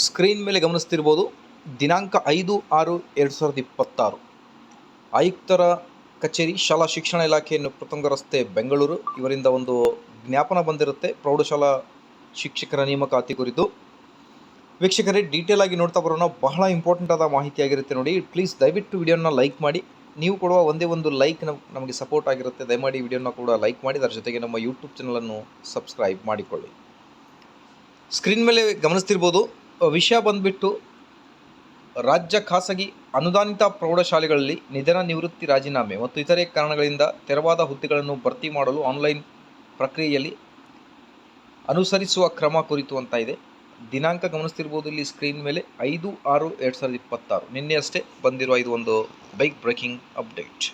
Screen ಮೇಲೆ ಗಮನಿಸ್ತಿರ್ಬೋದು. ದಿನಾಂಕ 5/6/2026 ಆಯುಕ್ತರ ಕಚೇರಿ, ಶಾಲಾ ಶಿಕ್ಷಣ ಇಲಾಖೆಯನ್ನು ಪ್ರತಂಗ ರಸ್ತೆ, ಬೆಂಗಳೂರು ಇವರಿಂದ ಒಂದು ಜ್ಞಾಪನ ಬಂದಿರುತ್ತೆ ಪ್ರೌಢಶಾಲಾ ಶಿಕ್ಷಕರ ನೇಮಕಾತಿ ಕುರಿತು. ವೀಕ್ಷಕರೇ, ಡೀಟೇಲ್ ಆಗಿ ನೋಡ್ತಾ ಬರೋಣ. ಬಹಳ ಇಂಪಾರ್ಟೆಂಟ್ ಆದ ಮಾಹಿತಿ ಆಗಿರುತ್ತೆ ನೋಡಿ. ಪ್ಲೀಸ್ ದಯವಿಟ್ಟು ವಿಡಿಯೋನ ಲೈಕ್ ಮಾಡಿ. ನೀವು ಕೊಡುವ ಒಂದೇ ಒಂದು ಲೈಕ್ ನಮಗೆ ಸಪೋರ್ಟ್ ಆಗಿರುತ್ತೆ. ದಯಮಾಡಿ ವಿಡಿಯೋನ ಕೂಡ ಲೈಕ್ ಮಾಡಿ, ಅದರ ಜೊತೆಗೆ ನಮ್ಮ ಯೂಟ್ಯೂಬ್ ಚಾನಲನ್ನು ಸಬ್ಸ್ಕ್ರೈಬ್ ಮಾಡಿಕೊಳ್ಳಿ. ಸ್ಕ್ರೀನ್ ಮೇಲೆ ಗಮನಿಸ್ತಿರ್ಬೋದು. ವಿಷಯ ಬಂದುಬಿಟ್ಟು, ರಾಜ್ಯ ಖಾಸಗಿ ಅನುದಾನಿತ ಪ್ರೌಢಶಾಲೆಗಳಲ್ಲಿ ನಿಧನ, ನಿವೃತ್ತಿ, ರಾಜೀನಾಮೆ ಮತ್ತು ಇತರೆ ಕಾರಣಗಳಿಂದ ತೆರವಾದ ಹುದ್ದೆಗಳನ್ನು ಭರ್ತಿ ಮಾಡಲು ಆನ್ಲೈನ್ ಪ್ರಕ್ರಿಯೆಯಲ್ಲಿ ಅನುಸರಿಸುವ ಕ್ರಮ ಕುರಿತು ಅಂತ ಇದೆ. ದಿನಾಂಕ ಗಮನಿಸ್ತಿರ್ಬೋದು ಇಲ್ಲಿ ಸ್ಕ್ರೀನ್ ಮೇಲೆ 5/6/2026 ನಿನ್ನೆ ಅಷ್ಟೇ ಬಂದಿರುವ ಇದು ಒಂದು ಬೈಕ್ ಬ್ರೇಕಿಂಗ್ ಅಪ್ಡೇಟ್.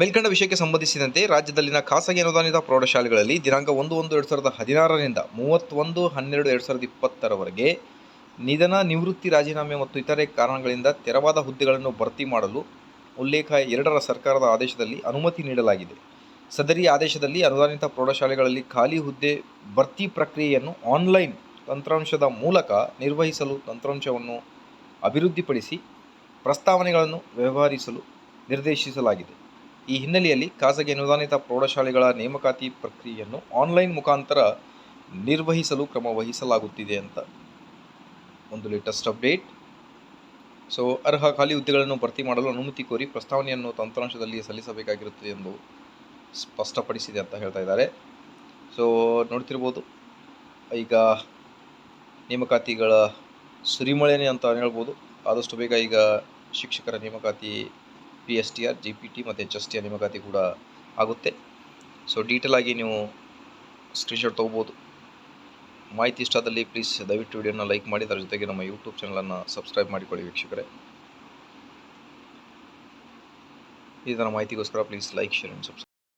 ಮೇಲ್ಕಂಡ ವಿಷಯಕ್ಕೆ ಸಂಬಂಧಿಸಿದಂತೆ ರಾಜ್ಯದಲ್ಲಿನ ಖಾಸಗಿ ಅನುದಾನಿತ ಪ್ರೌಢಶಾಲೆಗಳಲ್ಲಿ ದಿನಾಂಕ 1/1/2016ರಿಂದ 31/12/2020 ನಿಧನ, ನಿವೃತ್ತಿ, ರಾಜೀನಾಮೆ ಮತ್ತು ಇತರೆ ಕಾರಣಗಳಿಂದ ತೆರವಾದ ಹುದ್ದೆಗಳನ್ನು ಭರ್ತಿ ಮಾಡಲು ಉಲ್ಲೇಖ 2ರ ಸರ್ಕಾರದ ಆದೇಶದಲ್ಲಿ ಅನುಮತಿ ನೀಡಲಾಗಿದೆ. ಸದರಿ ಆದೇಶದಲ್ಲಿ ಅನುದಾನಿತ ಪ್ರೌಢಶಾಲೆಗಳಲ್ಲಿ ಖಾಲಿ ಹುದ್ದೆ ಭರ್ತಿ ಪ್ರಕ್ರಿಯೆಯನ್ನು ಆನ್ಲೈನ್ ತಂತ್ರಾಂಶದ ಮೂಲಕ ನಿರ್ವಹಿಸಲು ತಂತ್ರಾಂಶವನ್ನು ಅಭಿವೃದ್ಧಿಪಡಿಸಿ ಪ್ರಸ್ತಾವನೆಗಳನ್ನು ವ್ಯವಹರಿಸಲು ನಿರ್ದೇಶಿಸಲಾಗಿದೆ. ಈ ಹಿನ್ನೆಲೆಯಲ್ಲಿ ಖಾಸಗಿ ಅನುದಾನಿತ ಪ್ರೌಢಶಾಲೆಗಳ ನೇಮಕಾತಿ ಪ್ರಕ್ರಿಯೆಯನ್ನು ಆನ್ಲೈನ್ ಮುಖಾಂತರ ನಿರ್ವಹಿಸಲು ಕ್ರಮ ವಹಿಸಲಾಗುತ್ತಿದೆ ಅಂತ ಒಂದು ಲೇಟೆಸ್ಟ್ ಅಪ್ಡೇಟ್. ಸೊ, ಅರ್ಹ ಖಾಲಿ ಹುದ್ದೆಗಳನ್ನು ಭರ್ತಿ ಮಾಡಲು ಅನುಮತಿ ಕೋರಿ ಪ್ರಸ್ತಾವನೆಯನ್ನು ತಂತ್ರಾಂಶದಲ್ಲಿ ಸಲ್ಲಿಸಬೇಕಾಗಿರುತ್ತದೆ ಎಂದು ಸ್ಪಷ್ಟಪಡಿಸಿದೆ ಅಂತ ಹೇಳ್ತಾ ಇದ್ದಾರೆ. ಸೊ, ನೋಡ್ತಿರ್ಬೋದು, ಈಗ ನೇಮಕಾತಿಗಳ ಸುರಿಮಳೆನೇ ಅಂತ ಹೇಳ್ಬೋದು. ಆದಷ್ಟು ಬೇಗ ಈಗ ಶಿಕ್ಷಕರ ನೇಮಕಾತಿ PSTR, GPT ಮತ್ತು HSTR ನೇಮಕಾತಿ ಕೂಡ ಆಗುತ್ತೆ. ಸೊ, ಡೀಟೇಲ್ ಆಗಿ ನೀವು ಸ್ಕ್ರೀನ್ಶಾಟ್ ತೊಗೋಬೋದು. ಮಾಹಿತಿ ಇಷ್ಟ ಆದಲ್ಲಿ ಪ್ಲೀಸ್ ದಯವಿಟ್ಟು ವಿಡಿಯೋನ ಲೈಕ್ ಮಾಡಿ, ಅದರ ಜೊತೆಗೆ ನಮ್ಮ ಯೂಟ್ಯೂಬ್ ಚಾನಲನ್ನು ಸಬ್ಸ್ಕ್ರೈಬ್ ಮಾಡಿಕೊಳ್ಳಿ ವೀಕ್ಷಕರೇ. ಇದರ ಮಾಹಿತಿಗೋಸ್ಕರ please like, share and subscribe.